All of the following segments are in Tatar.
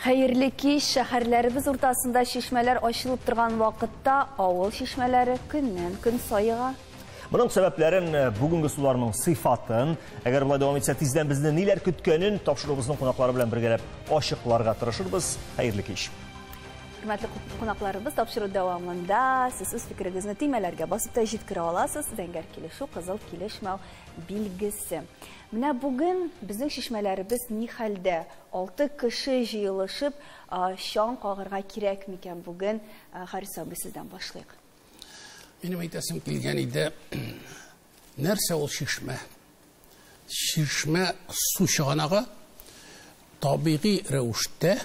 Hayırlı ki şehirlerimiz ortasında şişmeler açılıp durgan vakitte avul şişmeleri günden-gün sayığa. Bunun sebeplerin bugünkü sularının sıfatın, eğer bulay devam etse tizden bizden neler kütkenin, tapşırığımızın konakları bilen birgelep aşıklarga tırışırız. Hayırlı ki iş. Hürmetli konaklarımız tapşırığı devamında siz fikrinizni teymelerge basıp da jitkire alasız. Zenger kilişu, kızıl kilişme bilgisi. Mine bugün bizim şişmelerimiz ne halde? 6 kişi jıyılışıp şan kağırga kirek miken bugün? Haris abi sizden başlayalım. Benim aytasım kilgen ide nerse ol şişme? Şişme su şağanağı tabii revuşte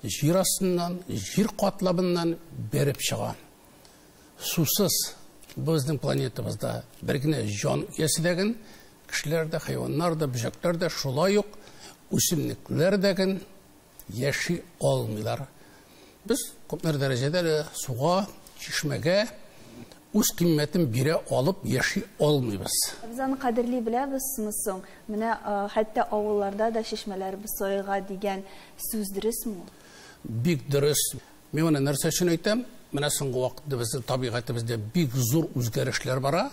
jir astından, jir katlabından berip çıgan. Susuz bizden planetimizde birgine can yesidegen kişilerde, hayvanlarda, böceklerde şulay yok, üsimliklerdegen yaşı olmuyorlar. Biz köpler derecede suğa, çeşmege uz kıymetin bire alıp yaşı olmuyoruz. Biz onu kadirli biliriz misin? Mine hatta avullarda da şişmeler bir soyga diyen sözdürüz mü? Big dürüst. Ben ona nerse için aytam. Mine songu vakitte bizim tabiatımızda big zor özgürlükler var.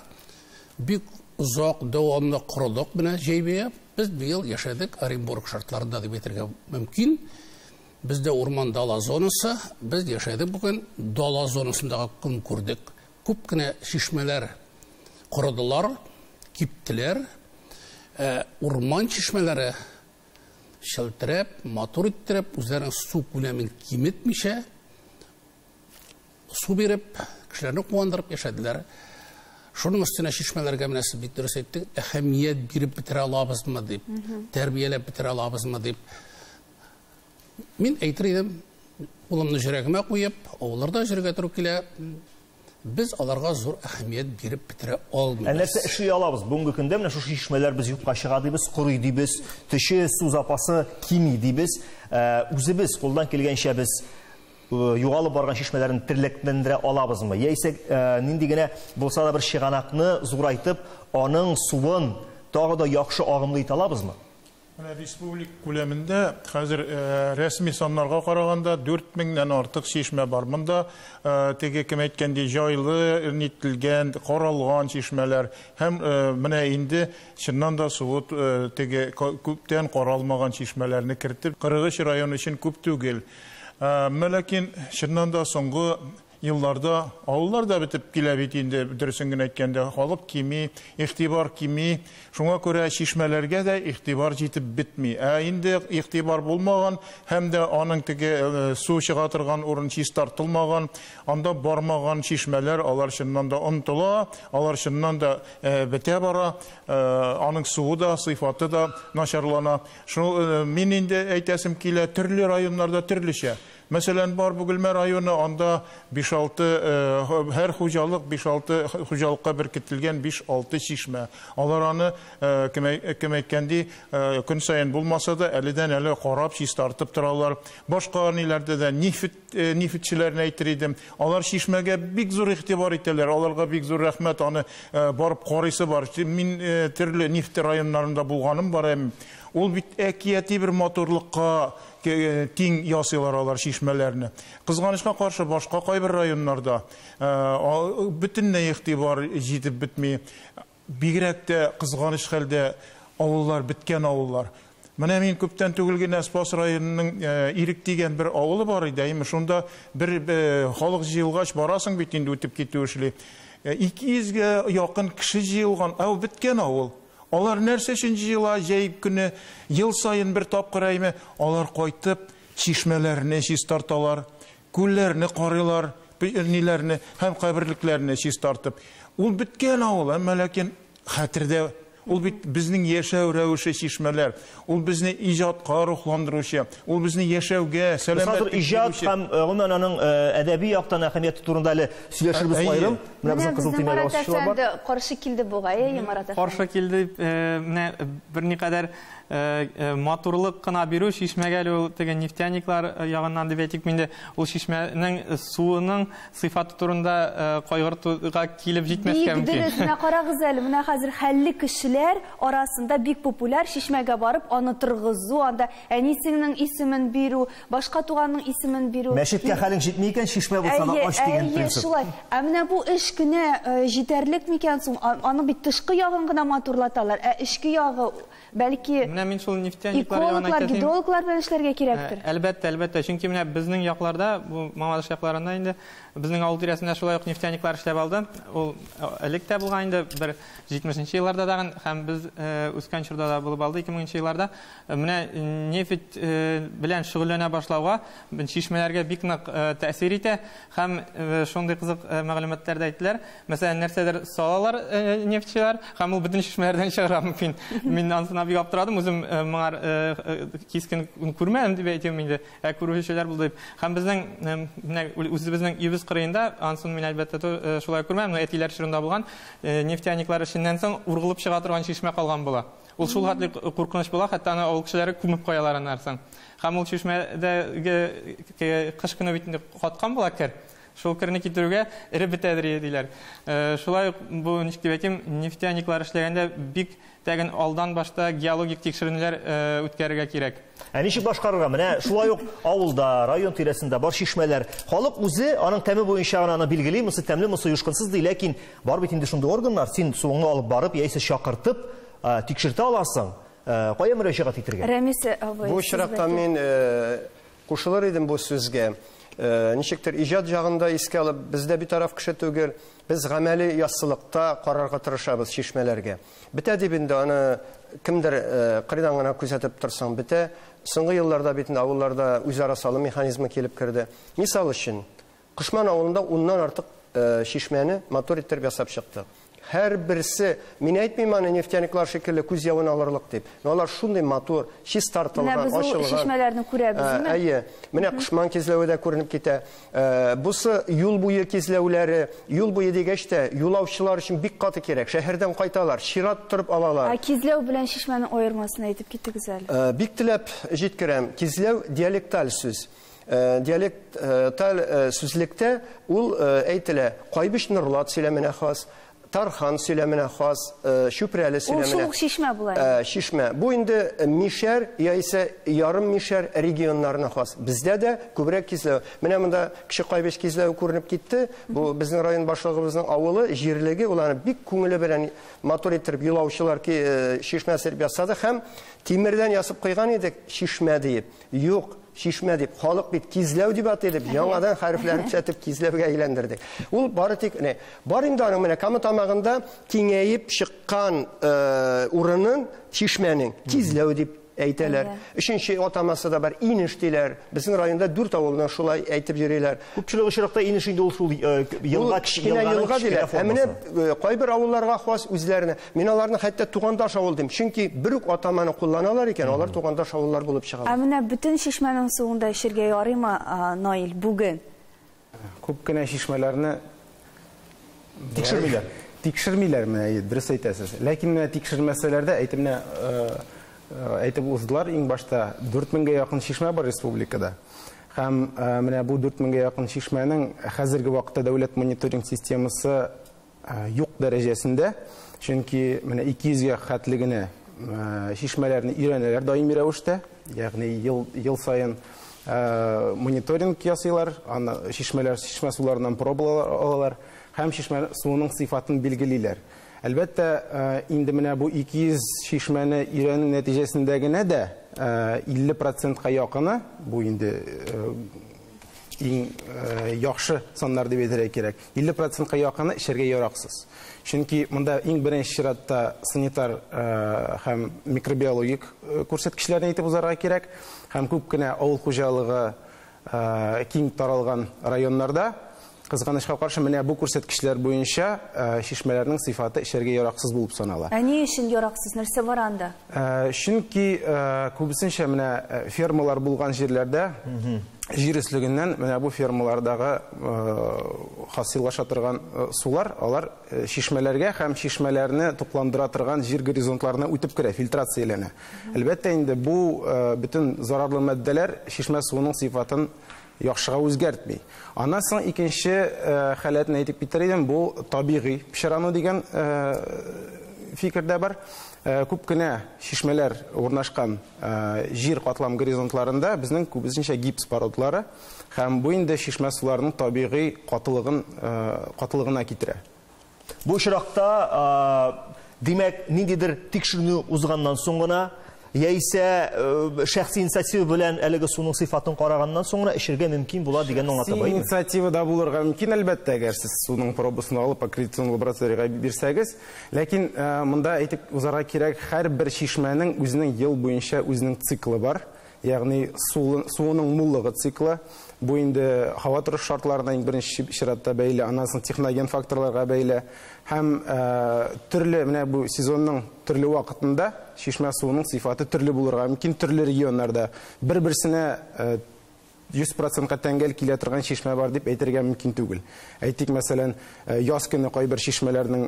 Big uzak devamlı kuruluk bine jeybiye. Biz bir yıl yaşadık. Orenburg şartlarında da bitirge mümkün. Bizde orman dala zonası. Biz yaşadık bugün dala zonasında gün kurduk. Köpkene şişmeler kurudular, kiptiler. Orman şişmeleri şıltırıp, motor ittirip, üzerine su kulemin kim etmişe, su verip, kişilerini kuvandırıp yaşadılar. Şunun üstüne şişmelerge münasip bitiriz ettik, ehemmiyet birip bitire alabız mı deyip, terbiyelep bitire alabız mı deyip. Ben eytiriydim, oğlumnu jiregime koyup, oğullarda jirege turukile, biz alarga zor ehemmiyet birip bitire olmuyoruz. Nerse işi alabız. Bugünkü günde mine şu şişmeler biz yuk kaşığa deybiz, kuru deybiz, tışı su zapası kimi deybiz. Üzü biz koldan kelgen şey biz yuğalı bargan şişmelerin tirleklendire alabız mı? Yeyse nindigine bulsa da bir şiğanakını zoraytıp onun suvun daha da yakşı ağımlı it alabız mı? Respublik kuleminde hazır resmi sanlarga karaganda 4000'den artık şişme var. Bunda tege kim aytganda jaylı, nitilgen, qaralgan şişmeler hem mine indi şundan da suut tege köpten qaralmagan şişmelerini kiritip Kırgız rayonu için köp tugel. Lakin şundan da soңгы yıllarda avullar da bitip kilebitinde dürüsüngün aytganda halk kimi, ihtibar kimi, şuna göre şişmelerge de ihtibar jitip bitmi. Indi ihtibar bulmagan hem de onun tege su çıgatırgan orun çiz tartılmagan, anda barmagan şişmeler alar şundan da untula, alar şundan da bite bara, onun suyu da sıfatı da naşarlana. Şunu min indi aytasim kile türlü rayonlarda türlüşe. Mesela var bugülme rayonu anda 5-6 her hucalık 5-6 hucalıkka biriktirilgen 5-6 şişme. Alarını kendi gün sayın bulmasa da eliden ele qarab şiş tartıp turalar. Başka nilerde de nifitçilerine aytırıydım. Alar şişmege big zor ihtibar ettiler. Alarga big zor rahmet anı barıp qarısı var. Min türlü nifit rayonlarında bulganım var. Ol bit ekiyeti bir motorlukka ting yasılar alar şişmelerini. Kızganışka karşı başka kaybır rayonlarda bütün ne ihtibar jitip bitmeyi. Bigrekte kızganış halde avullar, bitken avullar. Mene min köpten tügülgen Espas rayonunun irik diyen bir avulu var idi. Şunda bir halk jıyılgaç barasın bitinde ötüp ketüüşli. 200'ge yakın kişi jıyılgan av bitken avul. Onlar nerse şinci yıla jeyip günü yıl sayın bir tapqır ayme, onlar koytup şişmelerini şiz tartalar, küllerini qarılar, nilerini hem kabirliklerini şiz tartıp. Ol bitken ağıl, ama lakin hatırda, ol bizning yaşav rəvişi şişmeler, ol bizni icatqa ruhlandırışı, ol bizni yaşavga, selametlik icad hem onun edebi yaktan ehemmiyeti turunda ile söyleşir biz ayrım. Mine bizden Marat Efendi karşı kildi bu gaye, Marat Efendi. Karşı kildi bir ne kadar матурлык кына бирү, шишмәгә ул тегән нефтяниклар ягыннан дип әйтик, миндә ул шишмәнең суының сыйфаты турында кайгыртуга килеп җитмәскә мөмкин. Бик дөрес, менә карагыз әле, менә хәзер хәлле кешеләр арасында бик популяр шишмәгә барып, аны торгызу, анда әнисенең исемен бирү, башка туганның исемен бирү. Мәчеткә хәлең җитми икән, шишмә булса да ач дигән принцип. Шулай. Ә менә бу эш кенә җитәрлек микән соң? Аның бит тышкы ягын гына матурлаталар, ә эчке ягы бәлки менә мин шул нефтяниклар ягына экологлар, гидрологлар белән эшләргә кирәктер. Әлбәттә, чөнки менә безнең якларда, бу Мамадыш якларында инде безнең авыл тирәсендә шулай ук нефтяниклар эшләп алды. Ул элек тә булган инде, бер 70нче елларда да, һәм без үскән чорда да булып алды 2000нче елларда. Менә нефть белән шөгыльләнә башлауга шишмәләргә бик нык тәэсир итә, һәм шундый кызык мәгълүматлар да әйттеләр. Мәсәлән, нәрсәдер салалар нефтчеләр, һәм ул бөтен шишмәләрдән чыгара мөмкин. Мин ансына бик аптырадым, үзем моңар кискен күрмәдем дип әйтәм инде. Күрүчеләр булды дип. Һәм безнең менә үзебезнең юбыз кырыенда, ансын мин әлбәттә шулай күрмәдем, әтиләр чорында булган нефтяниклар эшеннән соң ургылып чыга торган шишмә калган була. Ул шул хәтле куркыныч була, хәтта аны авыл кешеләре күмеп куялар аннан. Һәм ул шишмәдәге кыш көне бит инде каткан була кер. Шул керне китерүгә эреп бетәдер диләр. Шулай бу ничек дип әйтим, нефтяниклар эшләгәндә бик тәген алдан башта геологик тикшеренүләр үткәрергә кирәк. Ә ничек башкарырга? Менә шулай ук авылда, район тирәсендә бар шишмәләр. Халык үзе аның тәме буенча аны билгели, мосы тәмле, мосы юшкынсыз ди, ләкин бар бит инде шундый органнар, син суыңны алып барып, яисә чакыртып, тикшертә аласың. Кая мөрәҗәгать итәргә? Рәмис абый. Бу чиракта мин кушылыр идем бу сүзгә. Ничектер иҗат ягында искә алып, бездә битараф кеше түгел, без гамәли яссылыкта карарга тырышабыз шишмәләргә. Бетә дип инде аны кемдер кырыйдан гына күзәтеп торсаң бетә. Соңгы елларда бит авылларда үзара салым механизмы килеп керде. Мисал өчен, Кышман авылында 10ннан артык шишмәне мотор иттереп ясап чыкты. Һәр берсе, мин әйтмим аны нефтяниклар шикелле күз явын алырлык дип. Алар шундый мотор, чист тартылган, ачылган. Менә без шишмәләрне күрәбезме? Әйе. Менә Кышман кизләве дә күренеп китә. Бусы юл буе кизләүләре, юл буе дигәч тә юлаучылар өчен бик каты кирәк. Шәһәрдән кайталар, чират торып алалар. Кизләү белән шишмәнең аермасын әйтеп киттегез әле. Бик теләп җиткерәм. Кизләү диалекталь сүз. Диалекталь сүзлектә ул әйтелә, кайбыш нурлат сөйләменә хас, Тархан сөйләменә хас, Шүпрәле сөйләменә. Ул шул шишмә була. Шишмә. Бу инде мишәр яисә ярым мишәр регионнарына хас. Бездә дә күбрәк кизләү. Менә монда кеше кайбыш кизләү күренеп китте. Бу безнең район башлыгыбызның авылы, җирлеге, уларны бик күңеле белән мотор иттереп юлаучылар шишмә сөреп ясады һәм тимердән ясап куйган идек шишмә дип. Юк, шишмә дип, халык бит кизләү дип атады, яңадан хәрефләрне төшәтеп кизләүгә әйләндердек. Ул бары тик бар инде аның менә Кама тамагында киңәеп чыккан урынын шишмәнең кизләү дип әйтәләр. Өченче атамасы да бар, инеш диләр. Безнең районда 4 авылдан шулай әйтеп йөриләр. Күпчелек очракта инеш инде ул шул елга диләр. Менә кайбер авылларга хас үзләренә. Мин аларны хәтта тугандаш авыл дим. Чөнки бер үк атаманы кулланалар икән, алар тугандаш авыллар булып чыгалар. Менә бөтен шишмәнең суында эшергә ярыймы, Наил, бүген? Күп кенә шишмәләрне тикшермиләр. Тикшермиләр, менә дөрес әйтәсез. Ләкин менә тикшермәсәләр дә әйтеп уздылар, иң башта 4000-гә якын шишмә бар республикада. Һәм менә бу 4000-гә якын шишмәнең хәзерге вакытта дәүләт мониторинг системасы юк дәрәҗәсендә, чөнки менә 200-гә хәтлегенә шишмәләрне өйрәнәләр даими рәвештә, ягъни ел саен мониторинг ясыйлар, аны шишмә суларынан пробалар алалар һәм шишмә суының сыйфатын билгелиләр. Әлбәттә, инде менә бу 200 шишмәне өйрәнү нәтиҗәсендә генә дә 50%-ка якыны, бу инде иң яхшы саннар дип әйтергә кирәк. 50%-ка якыны эшәргә яраксыз. Чөнки монда иң беренче чиратта санитар һәм микробиологик күрсәткечләрне әйтеп узарга кирәк, һәм күп кенә авыл хуҗалыгы киң таралган районнарда кызганычка каршы менә бу күрсәткечләр буенча шишмәләрнең сыйфаты эшәргә яраксыз булып санала. Ни өчен яраксыз? Нәрсә бар анда? Чөнки күбесенчә менә фермалар булган җирләрдә жир өслегеннән менә бу фермалардагы хасиллаша торган сулар, алар шишмәләргә һәм шишмәләрне тукландыра торган жир горизонтларына үтеп керә, фильтрацияләнә. Әлбәттә инде бу бөтен зарарлы матдәләр шишмә суының сыйфатын яхшыга үзгәртми. Аннан соң икенче халәтне әйтеп китер идем, бу табигый пешрану дигән фикердә бар. Күп кенә шишмәләр урнашкан жир катлам горизонтларында безнең күбесенчә гипс породлары һәм бу инде шишмә суларының табигый катылыгына китерә. Бу очракта димәк ниндидер тикшерү узганнан соң гына яисә шәхси инициатива белән әлеге суның сыйфатын караганнан соң гына эшергә мөмкин була дигән аңлата бай. Инициатива да булырга мөмкин әлбәттә, әгәр сез суның пробасын алып аккредитацион лабораториягә бирсәгез, ләкин монда әйтеп узарга кирәк, һәрбер шишмәнең үзенең ел буенча үзенең циклы бар. Ягъни суының муллыгы циклы. Бу инде һава торыш шартларына иң беренче чиратта бәйле, аннан соң техноген факторларга бәйле һәм төрле менә бу сезонның төрле вакытында шишмә суының сыйфаты төрле булырга мөмкин. Төрле регионнарда бер-берсенә 100%-ка тәңгәл килә торган шишмә бар дип әйтергә мөмкин түгел. Әйтик, мәсәлән, яз көне кайбер шишмәләрнең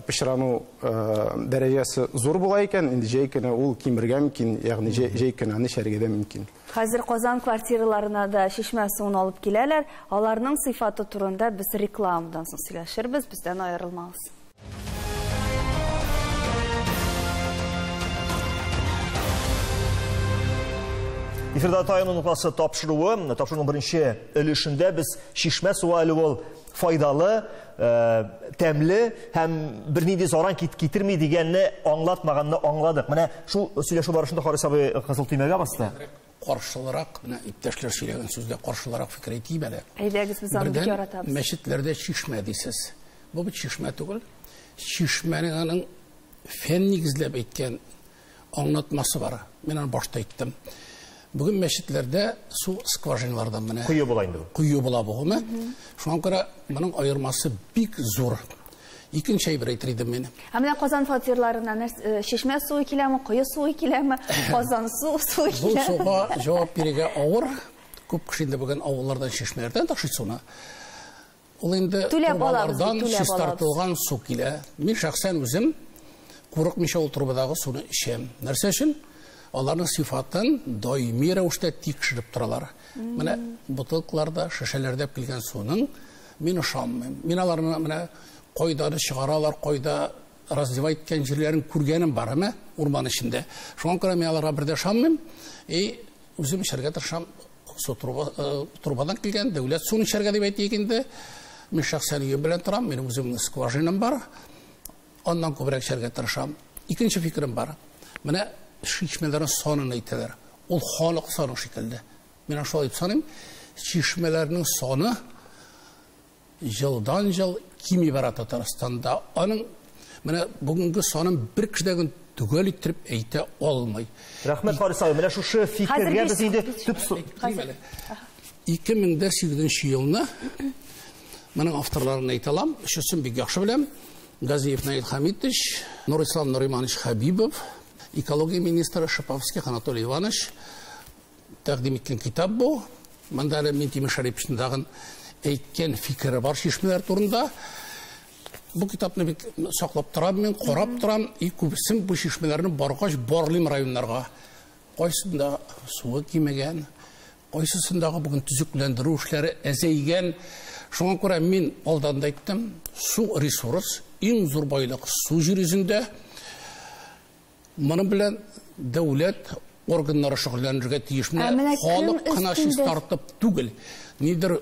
пешрану дәрәҗәсе зур була икән, инде җәй көне ул кимергә мөмкин, ягъни җәй көне аны эшәргә дә мөмкин. Хәзер Казан квартираларына да шишмә суын алып киләләр. Аларның сыйфаты турында без рекламадан соң сөйләшербез, бездән аерылмагыз. Эфирда тайының нуктасы тапшыруы, тапшыруның беренче өлешендә без шишмә суы әле ул файдалы, тәмле һәм бернинди заран китерми дигәнне аңлатмаганны аңладык. Менә шул сөйләшү барышында Харис абый кызыл төймәгә басты. Каршылырак, менә иптәшләр сөйләгән сүздә каршылырак фикер әйтим әле. Әйдәгез, без аны бик яратабыз. Мәчетләрдә шишмә дисез. Бу бит шишмә түгел. Шишмәнең аның фән нигезләп әйткән аңлатмасы бар. Мен аны башта әйттем. Бүген мәчетләрдә су скважиналардан менә куе була инде. Куе була бугымы? Шуңа күрә моның аермасы бик зур. Икенче әйбер әйтер идем мен. Менә Казан фатирларына шишмә суы киләме, куе суы киләме, Казан суы киләме? Бу суга җавап бирергә авыр. Күп кеше инде бүген авыллардан шишмәләрдән ташый суны. Ул инде турбалардан чистартылган су килә. Мин шәхсән үзем курыкмыйча ул турбадагы суны эчәм. Нәрсә өчен? Аларның сыйфатын даими рәвештә тикшереп торалар. Менә бутылкаларда, шешәләрдә килгән суның мин ышанмыйм. Мин аларны менә кайда чыгаралар, кайда раздевать иткән җирләрен күргәнем бар, әмма урман эчендә. Шуңа күрә мин аларга бердә ышанмыйм. Үзем эчәргә тырышам. Су турбадан килгән дәүләт суны эчәргә дип әйтик инде. Мин шәхсән юем белән торам, минем үземнең скважинам бар. Аннан күбрәк эчәргә тырышам. Икенче фикерем бар. Менә шишмәләрнең санын әйтәләр. Ул халык саны шикелле. Мин шулай дип саныйм. Шишмәләрнең саны елдан-ел кими бара Татарстанда. Аның менә бүгенге санын бер кешедән түгел итеп әйтә алмый. Рәхмәт Харис абый. Менә шушы фикергә без инде төп 2008 елны моның авторларын әйтә алам. Өчесен бик яхшы беләм. Газиев Наил Хамитович, Нурислам Нуриманович Хабибов, экология министры Шаповский Анатолий Иванович тәкъдим иткән китап бу. Монда Мин Шариповичның дагы әйткән фикере бар шишмәләр турында. Бу китапны бик саклап торам, мин карап торам, күбесен бу шишмәләрне баргач барлыйм районнарга. Кайсында суы кимәгән, кайсысындагы бүген төзекләндерү эшләре әзәйгән. Шуңа күрә мин алдан да әйттем, су ресурс, иң зур байлык су җир йөзендә. Моның белән дәүләт органнары шөгыльләнергә тиеш. Халык кына тартып түгел. Нидер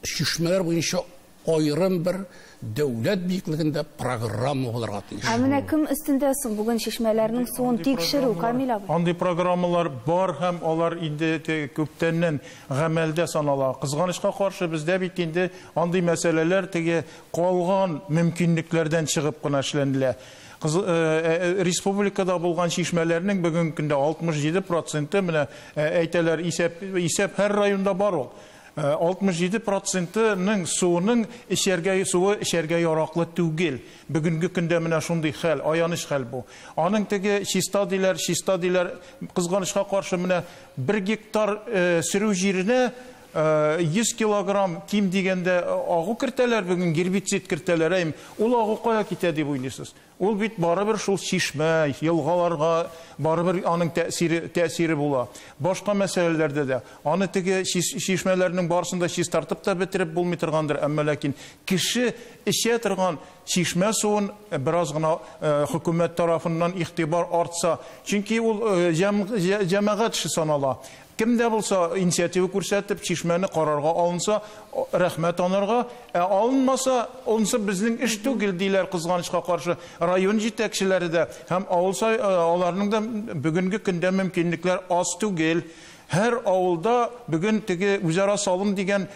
шишмәләр буенча аерым бер дәүләт биеклегендә программа булырга тиеш. Менә кем өстендә соң бүген шишмәләрнең суын тикшерү, Камил абый? Андый программалар бар һәм алар инде күптәннән гамәлдә санала. Кызганычка каршы бездә бит инде андый мәсьәләләр теге калган мөмкинлекләрдән чыгып кына эшләнелә. Республикада булган шишмәләрнең бүген көндә 67% менә әйтәләр исәп һәр районда бар ул. 67%-ның суының эчәргә яраклы түгел. Бүгенге көндә менә шундый хәл, аяныч хәл бу. Аның теге чиста диләр, кызганычка каршы менә 1 гектар сөрү җиренә 100 килограмм ким дигәндә агу кертәләр, бүген гербицид кертәләр, ул агу кая китә дип уйлыйсыз? Ул бит барыбер шул чишмә, елгаларга барыбер аның тәэсире була. Башка мәсьәләләрдә дә аны теге чишмәләрнең барысында чистартып та бетереп булмый торгандыр, әмма ләкин кеше эчә торган чишмә суын бераз гына хөкүмәт тарафыннан игътибар артса, чөнки ул җәмәгать эше санала. Кемдә булса инициатива күрсәтеп, чишмәне карарга алынса, рәхмәт анарга, алынмаса, онсы безнең эш түгел диләр кызганычка каршы. Район җитәкчеләре дә һәм аларның да бүгенге көндә мөмкинлекләр аз түгел. Һәр авылда бүген теге үзара салым дигән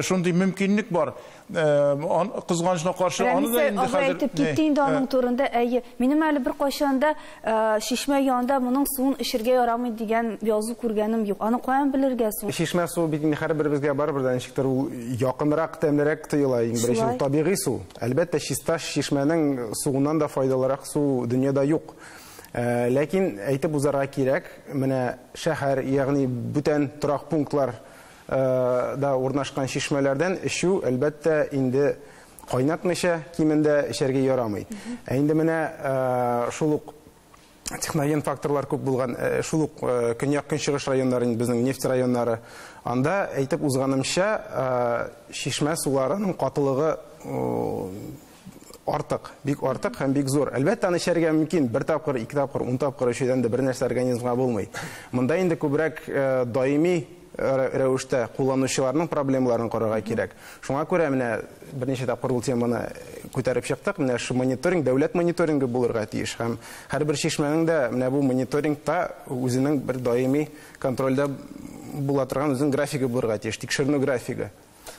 шундый мөмкинлек бар. Кызганычка каршы аны да инде хәзер киттинде аның турында. Минем әле бер кайшанда шишмә янында моның суын эшергә ярамый дигән язу күргәнем юк. Аны каян белергә соң? Шишмә суы бит инде һәрберебезгә барыбер да ничектер ул якынрак, тәмлерәк тоела. Беренче табигый су. Әлбәттә, чиста шишмәнең суыннан да файдалырак су дөньяда юк. Ләкин әйтеп узарга кирәк, менә шәһәр, ягъни бүтән торак пунктлар да урнашкан шишмәләрдән эчү әлбәттә инде кайнатмыйча кимендә эчәргә ярамый. Инде менә шул ук техноген факторлар күп булган, шул ук көньяк-көнчыгыш районнары, безнең нефть районнары, анда әйтеп узганымча шишмә суларының катылыгы артык, бик артык һәм бик зур. Әлбәттә, аны эчәргә мөмкин, бер тапкыр, 2 тапкыр, 10 тапкыр эчүдән дә бер нәрсә организмга булмый. Монда инде күбрәк даими рәвештә кулланучыларның проблемаларын карарга кирәк. Шуңа күрә менә берничә тапкыр ул теманы күтәреп чыктык. Менә шу мониторинг, дәүләт мониторингы булырга тиеш. Һәм һәрбер шишмәнең дә менә бу мониторингта үзенең бер даими контрольдә була торган үзенең графигы булырга тиеш, тикшеренү графигы.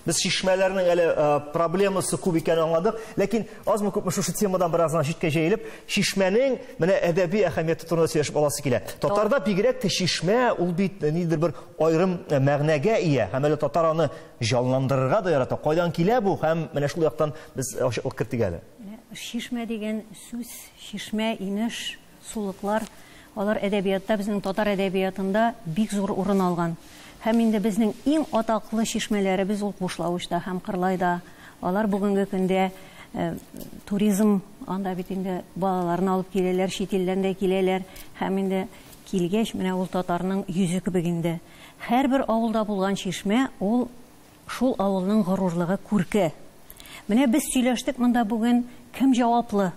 Biz şişmələrinin elə probleması күп икәнен аңладык, ләкин азмы күпме шушы темадан бераздан читкә җәелеп, шишмәнең менә әдәби әһәмияте турында сөйләшеп аласы килә. Татарда бигрәк тә шишмә ул бит нидер бер аерым мәгънәгә ия, һәм әле татар аны җанландырырга да ярата. Кайдан килә бу һәм менә шул яктан без ачыклык кертик әле. Шишмә дигән сүз, шишмә, инеш, сулыклар, алар әдәбиятта, безнең татар әдәбиятында бик зур урын алган. Һәм инде безнең иң атаклы шишмәләребез ул Кушлавычта һәм Кырлайда. Алар бүгенге көндә туризм, анда бит инде балаларны алып киләләр, чит илдән дә киләләр. Һәм инде килгәч, менә ул татарның йөзе кебек инде. Һәрбер авылда булган шишмә ул шул авылның горурлыгы, күрке. Менә без сөйләштек монда бүген, кем җаваплы?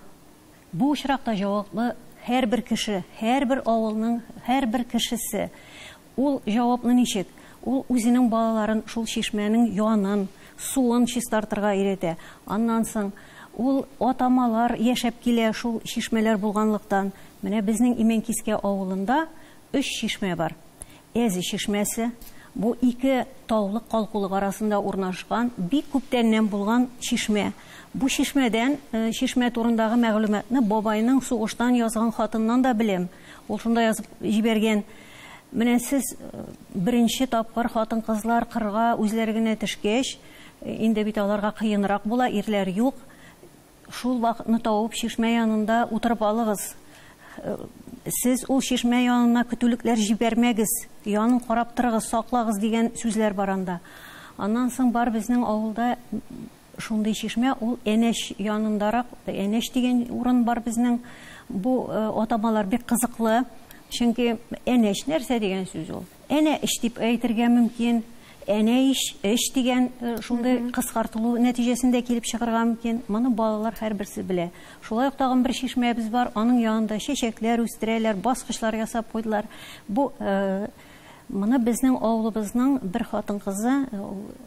Бу очракта җаваплы һәрбер кеше, һәрбер авылның һәрбер кешесе. Ул җаваплы ничек? Ул үзенең балаларын шул шишмәнең янын, суын чистартырга өйрәтә. Аннан соң ул атамалар яшәп килә шул шишмәләр булганлыктан. Менә безнең Именкискә авылында 3 шишмә бар. Әзе шишмәсе, бу 2 таулык калкулык арасында урнашкан, бик күптәннән булган шишмә. Бу шишмәдән, шишмә турындагы мәгълүматны бабайның сугыштан язган хатыннан да беләм. Ул шунда язып җибәргән. Менә сез беренче тапкыр хатын-кызлар кырга үзләре генә төшкәч, инде бит аларга кыенрак була, ирләр юк. Шул вакытны табып шишмә янында утырып алыгыз. Сез ул шишмә янына көтүлекләр җибәрмәгез, янын карап торыгыз, саклагыз дигән сүзләр бар анда. Аннан соң бар безнең авылда шундый шишмә, ул Әнәш янындарак, Әнәш дигән урын бар безнең. Бу атамалар бик кызыклы. Чөнки әнәш нәрсә дигән сүз ул? Әнә эш дип әйтергә мөмкин. Әнә эш дигән шундый кыскартылу нәтиҗәсендә килеп чыгарга мөмкин. Моны балалар һәрберсе белә. Шулай ук тагын бер шишмәбез бар. Аның янында чәчәкләр үстерәләр, баскычлар ясап куйдылар. Бу моны безнең авылыбызның бер хатын-кызы,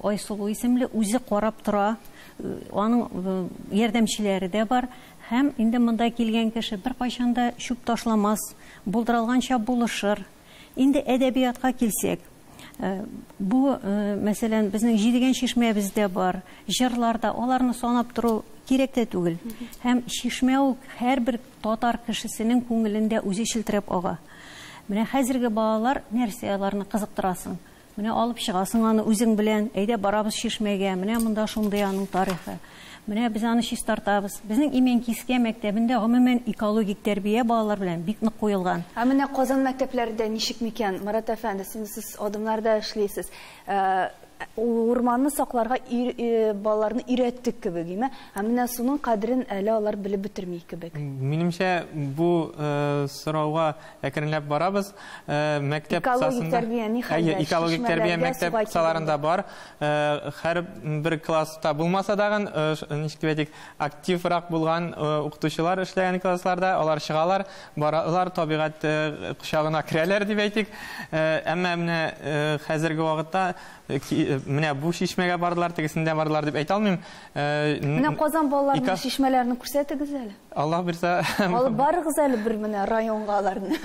Айсылу исемле, үзе карап тора. Аның ярдәмчеләре дә бар. Һәм инде монда килгән кеше бер кайчанда чүп ташламас, булдырылганча булышыр. Инде әдәбиятка килсәк, бу, мәсәлән, безнең 7 шишмәбездә бар, җырларда аларны санап тору кирәк тә түгел. Һәм шишмә ул һәрбер татар кешесенең күңелендә үзе челтерәп ага. Менә хәзерге балалар нәрсә аларны кызыктырасың? Менә алып чыгасың аны үзең белән, әйдә барабыз шишмәгә, менә монда шундый аның тарихы. Менә без аны чистартабыз. Безнең Именкискә мәктәбендә гомумән экологик тәрбия балалар белән бик нык куелган. Менә Казан мәктәпләрендә ничек микән? Марат әфәнде, сез адымнарда эшлисез. урманны сакларга балаларны өйрәттек кебек, име? Һәм менә суның кадерен әле алар белеп бетерми кебек. Минемчә, бу сорауга әкренләп барабыз. Мәктәп сасында экологик тәрбия мәктәп саларында бар. Һәр бер класста булмаса дагы, ничек әйтик, активрак булган укытучылар эшләгән классларда, алар чыгалар, баралар табигать кушагына керәләр дип әйтик. Әмма менә хәзерге вакытта менә бу шишмәгә бардылар, тегесендә бардылар дип әйтә алмыйм. Менә Казан балаларының шишмәләрен күрсәтегез әле. Аллаһ бирсә, алып барыгыз әле бер менә районга аларны.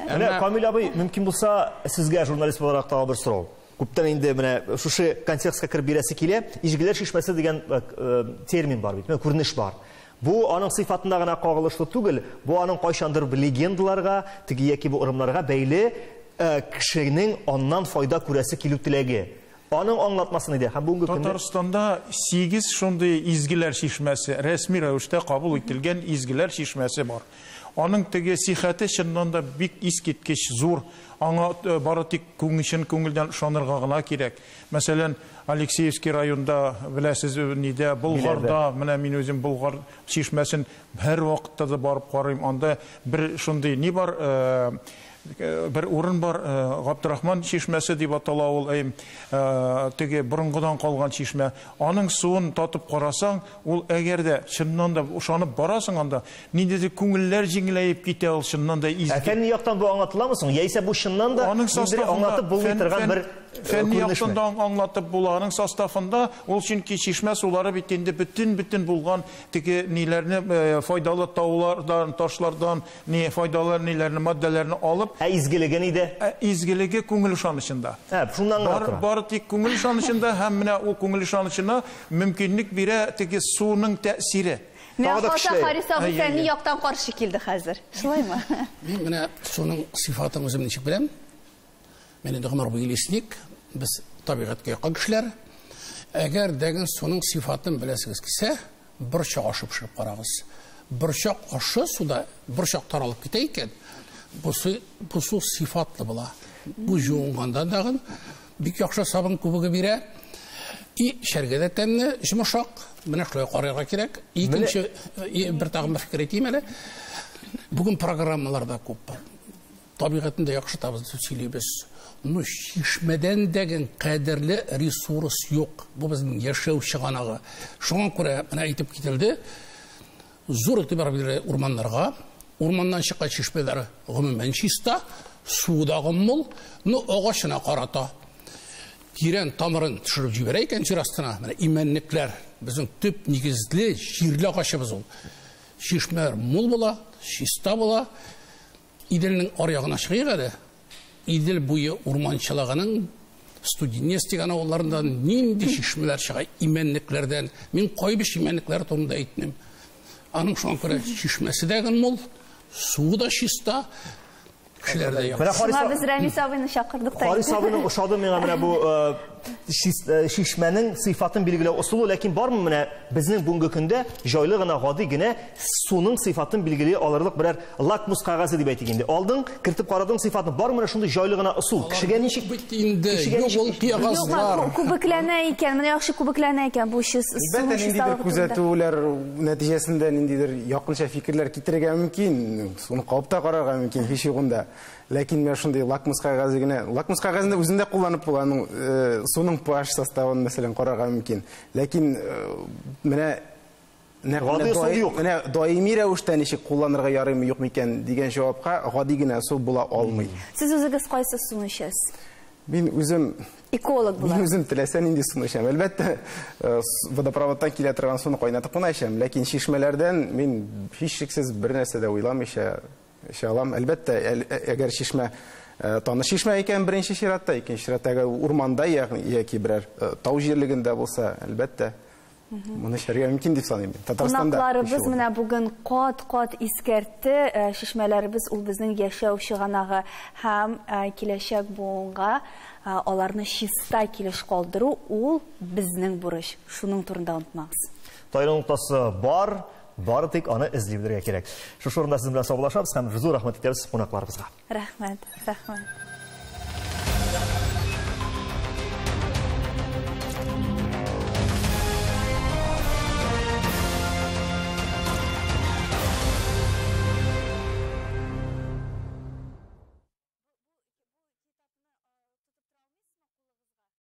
Менә Камил абый, мөмкин булса, сезгә журналист буларак тагы бер сорау. Күптән инде менә шушы контекстка кирип бирәсе килә. Изгеләр шишмәсе дигән термин бар бит, күренеш бар. Бу аның сыйфатында гына кагылышлы түгел, бу аның кайчандыр бер легендаларга, теге яки бу урыннарга бәйле кешенең аннан файда күрәсе килү теләге. Аның аңлатмасын иде. Һәм бүгенге көндә Татарстанда 8 шундый изгеләр шишмәсе, рәсми рәвештә кабул ителгән изгеләр шишмәсе бар. Аның теге сихәте чыннан да бик искиткеч зур. Аңа бары тик күңелдән ышанырга гына кирәк. Мәсәлән, Алексеевский районда, беләсез, нидә, Болгарда, менә мин үзем Болгар шишмәсен һәр вакытта да барып карыйм. Анда бер шундый ни бар, bir урын бар, Габдрахман шишмәсе дип атала ул, теге борынгыдан калган шишмә. Аның суын татып карасаң, ул әгәр дә чыннан да ышанып барасың анда, ниндидер күңелләр җиңеләеп китә, ул чыннан да изге. Фәнни яктан бу аңлатыламы соң? Яисә бу чыннан да аңлатып булмый торган бер фәнни яктан да аңлатып була. Аның составында ул чөнки шишмә сулары бит инде бүтән булган теге ниләрне, файдалы таулардан, ташлардан, ни файдалы ниләрне, матдәләрне алып, изгелеге иде. Изгелеге күңел ышанычында. Шуннан гына бары тик күңел ышанычында һәм менә ул күңел ышанычына мөмкинлек бирә теге суның тәэсире. Менә Хариса бу фәнни яктан каршы килде хәзер. Шулаймы? Мин менә суның сыйфатын үзем ничек беләм? Мен инде гомер буе лесник, без табигатькә якын кешеләр. Әгәр дәген суның сыйфатын беләсегез килсә, борчак ашып пешереп карагыз. Борчак ашы суда борчак таралып китә икән. Бу су сыйфатлы була. Бу җуынганда дагы бик яхшы сабын күбеге бирә. И шәргәдә тәмне, йомшак, менә шулай карарга кирәк. Икенче бер тагын бер фикер әйтим әле. Бүген программаларда күп бар. Табигатында яхшы табыз дип сөйлибез. Ну, шишмәдән дәген кадерле ресурс юк. Бу безнең яшәү чыганагы. Шуңа күрә менә әйтеп кителде. Зур игътибар бирә урманнарга. Урманнан чыккан шишмәләр гомумән чиста, суда мул, ну агачына карата. Тирән тамырын төшереп җибәрә икән җир астына. Менә имәнлекләр безнең төп нигезле җирле агачыбыз ул. Шишмәләр мул була, чиста була. Иделнең аръягына чыгыйк әле. Идел буе урманчылыгының студенец дигән авылларында нинди шишмәләр чыга, имәнлекләрдән. Мин кайбыш имәнлекләр турында әйтмим. Аның шуңа күрә шишмәсе дә мул, суы да чиста, кешеләр дә яхшы. Шуңа без Рәмис абыйны чакырдык та. Харис абыйның ошады миңа менә бу шишмәнең сыйфатын билгеләү ысулы, ләкин бармы менә безнең бүгенге көндә җайлы гына, гади генә суның сыйфатын билгели алырлык берәр лакмус кагазы дип әйтик инде. Алдың, кертеп карадың сыйфатны, бармы менә шундый җайлы гына ысул? Кешегә ничек бит инде? Юк, кагазлар. Күбекләнә икән, менә яхшы күбекләнә икән бу суның чисталыгы. Күзәтүләр нәтиҗәсендә ниндидер якынча фикерләр китерергә мөмкин, суны кабып та карарга мөмкин, һич югында. Ләкин мен шундый лакмус кагазы генә, лакмус кагазында үзендә кулланып булган суның pH составын мәсәлән карарга мөмкин. Ләкин менә даими рәвештә ничек кулланырга ярыймы юк микән дигән җавапка гади генә су була алмый. Сез үзегез кайсы суны эчәсез? Мин үзем эколог булам. Мин үзем теләсә нинди суны эчәм. Әлбәттә, водопроводтан килә торган суны кайнатып кына эчәм, ләкин шишмәләрдән мин һичшиксез бер нәрсә дә уйламыйча Шалам, әлбәттә, әгәр шишмә таныш шишмә икән беренче чиратта, икенче чиратта урманда яки берәр тау җирлегендә булса, әлбәттә, моны эшләргә мөмкин дип саныйм. Татарстанда Кунакларыбыз менә бүген кат искәртте, шишмәләребез ул безнең яшәү чыганагы һәм киләчәк буынга аларны чиста килеш калдыру ул безнең бурыч. Шуның турында онытмагыз. Тайран ноктасы бар. Бары тик аны эзли белергә кирәк. Шушы урында сез белән саубуллашабыз һәм зур рәхмәт итәбез кунакларыбызга. Рәхмәт.